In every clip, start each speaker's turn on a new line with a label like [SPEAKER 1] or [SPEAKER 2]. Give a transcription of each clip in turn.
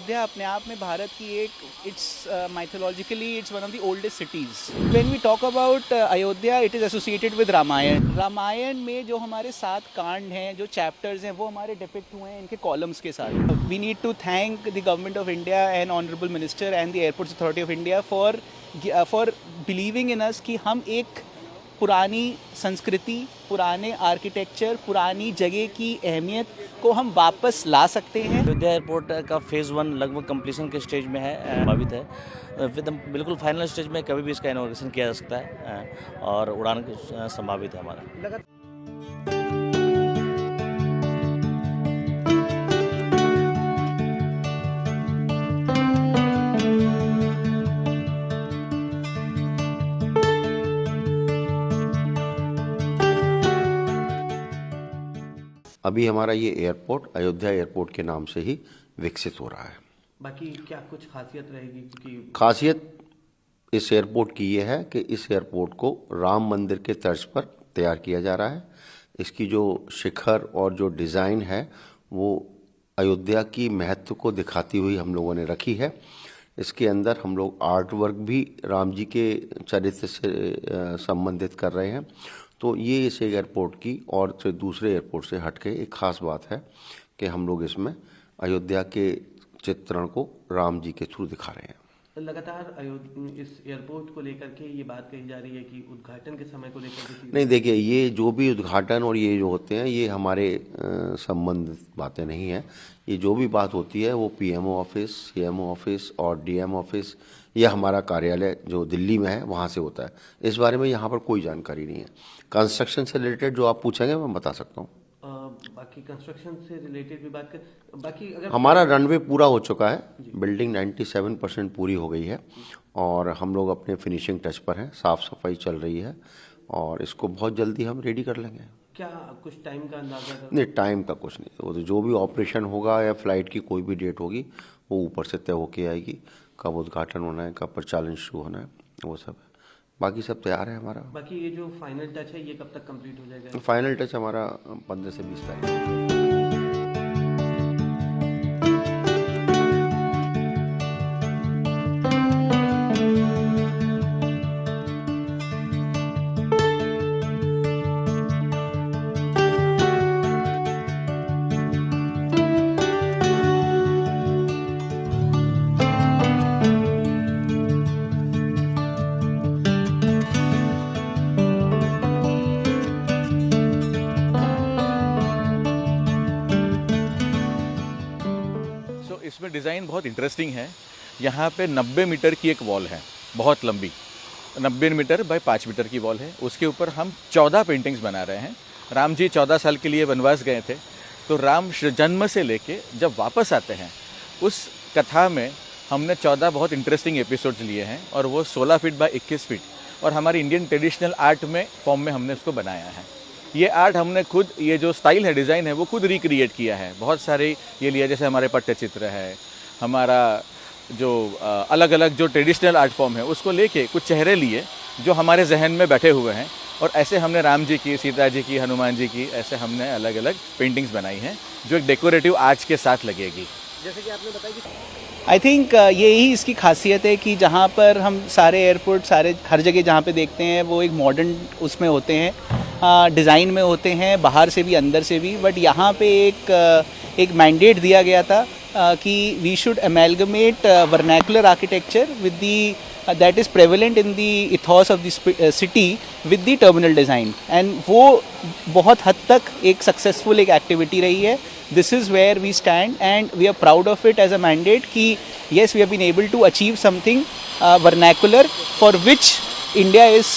[SPEAKER 1] अयोध्या अपने आप में भारत की एक it's mythologically it's one of the oldest cities. When we talk about Ayodhya it is associated with Ramayana. Ramayana में जो हमारे 7 कांड हैं, जो चैप्टर्स हैं, वो हमारे डिपिक्ट हुए हैं इनके कॉलम्स के साथ। We need to thank the government of India and honourable minister and the airports authority of India for believing in us कि हम एक पुरानी संस्कृति, पुराने आर्किटेक्चर, पुरानी जगह की अहमियत को हम वापस ला सकते हैं।
[SPEAKER 2] अयोध्या एयरपोर्ट का फेज़ 1 लगभग कंप्लीशन के स्टेज में है, संभावित है। फिर बिल्कुल फाइनल स्टेज में कभी भी इसका इनॉग्रेशन किया जा सकता है और उड़ान संभावित है हमारा।
[SPEAKER 3] अभी हमारा ये एयरपोर्ट अयोध्या एयरपोर्ट के नाम से ही विकसित हो रहा है।
[SPEAKER 4] बाकी क्या कुछ खासियत रहेगी? क्योंकि
[SPEAKER 3] खासियत इस एयरपोर्ट की ये है कि इस एयरपोर्ट को राम मंदिर के तर्ज पर तैयार किया जा रहा है। इसकी जो शिखर और जो डिज़ाइन है वो अयोध्या की महत्व को दिखाती हुई हम लोगों ने रखी है। इसके अंदर हम लोग आर्ट वर्क भी राम जी के चरित्र से संबंधित कर रहे हैं। तो ये इस एयरपोर्ट की और से दूसरे एयरपोर्ट से हटके एक ख़ास बात है कि हम लोग इसमें अयोध्या के चित्रण को राम जी के थ्रू दिखा रहे हैं।
[SPEAKER 4] लगातार इस एयरपोर्ट को लेकर के ये बात कही जा रही है कि उद्घाटन के समय को लेकर के
[SPEAKER 3] नहीं, देखिए, ये जो भी उद्घाटन और ये जो होते हैं ये हमारे संबंधित बातें नहीं हैं। ये जो भी बात होती है वो पीएमओ ऑफिस, सीएमओ ऑफिस और डीएम ऑफिस या हमारा कार्यालय जो दिल्ली में है वहाँ से होता है। इस बारे में यहाँ पर कोई जानकारी नहीं है। कंस्ट्रक्शन से रिलेटेड जो आप पूछेंगे मैं बता सकता हूँ।
[SPEAKER 4] बाकी कंस्ट्रक्शन से रिलेटेड भी बात कर, बाकी अगर
[SPEAKER 3] हमारा रनवे पूरा हो चुका है, बिल्डिंग 97% पूरी हो गई है और हम लोग अपने फिनिशिंग टच पर हैं। साफ़ सफाई चल रही है और इसको बहुत जल्दी हम रेडी कर लेंगे।
[SPEAKER 4] क्या कुछ टाइम का अंदाजा?
[SPEAKER 3] नहीं, टाइम का कुछ नहीं। वो तो जो भी ऑपरेशन होगा या फ्लाइट की कोई भी डेट होगी वो ऊपर से तय होके आएगी। कब उद्घाटन होना है, कब प्रचालन शुरू होना है, वो सब है। बाकी सब तैयार है हमारा।
[SPEAKER 4] बाकी ये जो फाइनल टच है ये कब तक कंप्लीट हो जाएगा?
[SPEAKER 3] फाइनल टच हमारा 15 से 20 तारीख।
[SPEAKER 5] इसमें डिज़ाइन बहुत इंटरेस्टिंग है। यहाँ पे 90 मीटर की एक वॉल है, बहुत लंबी, 90 मीटर बाय 5 मीटर की वॉल है। उसके ऊपर हम 14 पेंटिंग्स बना रहे हैं। राम जी 14 साल के लिए वनवास गए थे, तो राम जन्म से लेके जब वापस आते हैं उस कथा में हमने 14 बहुत इंटरेस्टिंग एपिसोड्स लिए हैं और वो 16 फीट बाय 21 फीट और हमारी इंडियन ट्रेडिशनल आर्ट में फॉर्म में हमने उसको बनाया है। ये आर्ट हमने खुद, ये जो स्टाइल है, डिज़ाइन है, वो खुद रिक्रिएट किया है। बहुत सारे ये लिया, जैसे हमारे पट्टचित्र है, हमारा जो अलग अलग जो ट्रेडिशनल आर्ट फॉर्म है उसको लेके कुछ चेहरे लिए जो हमारे जहन में बैठे हुए हैं और ऐसे हमने राम जी की, सीता जी की, हनुमान जी की, ऐसे हमने अलग अलग पेंटिंग्स बनाई हैं जो एक डेकोरेटिव आर्ट्स के साथ लगेगी।
[SPEAKER 4] जैसे कि आपने बताया कि
[SPEAKER 1] आई थिंक यही इसकी खासियत है कि जहाँ पर हम सारे एयरपोर्ट, सारे हर जगह जहाँ पे देखते हैं वो एक मॉडर्न उसमें होते हैं, डिज़ाइन में होते हैं, बाहर से भी अंदर से भी। बट यहाँ पे एक मैंडेट दिया गया था कि we should amalgamate vernacular architecture with the that is prevalent in the ethos of the city with the terminal design, and वो बहुत हद तक एक successful एक activity रही है। This is where we stand and we are proud of it as a mandate कि yes, we have been able to achieve something vernacular for which India is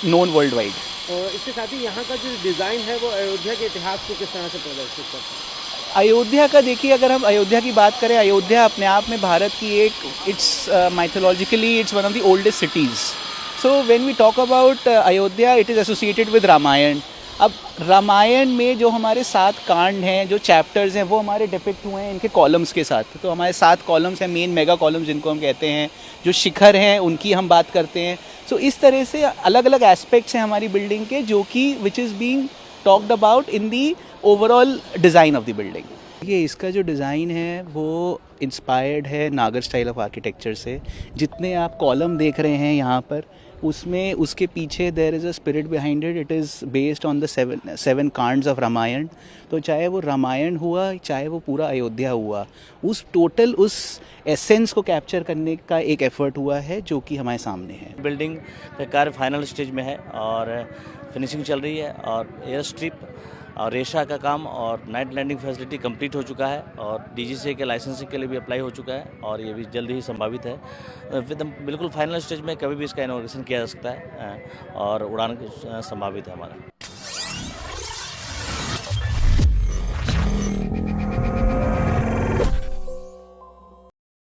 [SPEAKER 1] known worldwide.
[SPEAKER 4] इसके साथ ही यहाँ का जो design है वो अयोध्या के इतिहास को किस तरह से प्रदर्शित करता है?
[SPEAKER 1] अयोध्या का देखिए, अगर हम अयोध्या की बात करें, अयोध्या अपने आप में भारत की एक it's mythologically it's one of the oldest cities. So when we talk about Ayodhya it is associated with Ramayana. अब रामायण में जो हमारे 7 कांड हैं, जो चैप्टर्स हैं, वो हमारे डिपिक्ट हुए हैं इनके कॉलम्स के साथ। तो हमारे 7 कॉलम्स हैं, मेन मेगा कॉलम्स जिनको हम कहते हैं। जो शिखर हैं उनकी हम बात करते हैं। सो इस तरह से अलग अलग एस्पेक्ट्स हैं हमारी बिल्डिंग के, जो कि which is being talked about in the overall design of the building. ये इसका जो डिज़ाइन है वो इंस्पायर्ड है नागर स्टाइल ऑफ आर्किटेक्चर से। जितने आप कॉलम देख रहे हैं यहाँ पर, उसमें उसके पीछे there is a spirit behind it. It is based on the seven kands of Ramayan. तो चाहे वो रामायण हुआ, चाहे वो पूरा अयोध्या हुआ, उस एसेंस को कैप्चर करने का एक एफर्ट हुआ है जो कि हमारे सामने है।
[SPEAKER 2] बिल्डिंग का कार्य फाइनल स्टेज में है और फिनिशिंग चल रही है और एयर स्ट्रिप और रेशा का काम और नाइट लैंडिंग फैसिलिटी कंप्लीट हो चुका है और डीजीसीए के लाइसेंसिंग के लिए भी अप्लाई हो चुका है और ये भी जल्द ही संभावित है। बिल्कुल फाइनल स्टेज में कभी भी इसका इनॉग्रेशन किया जा सकता है और उड़ान संभावित है हमारा।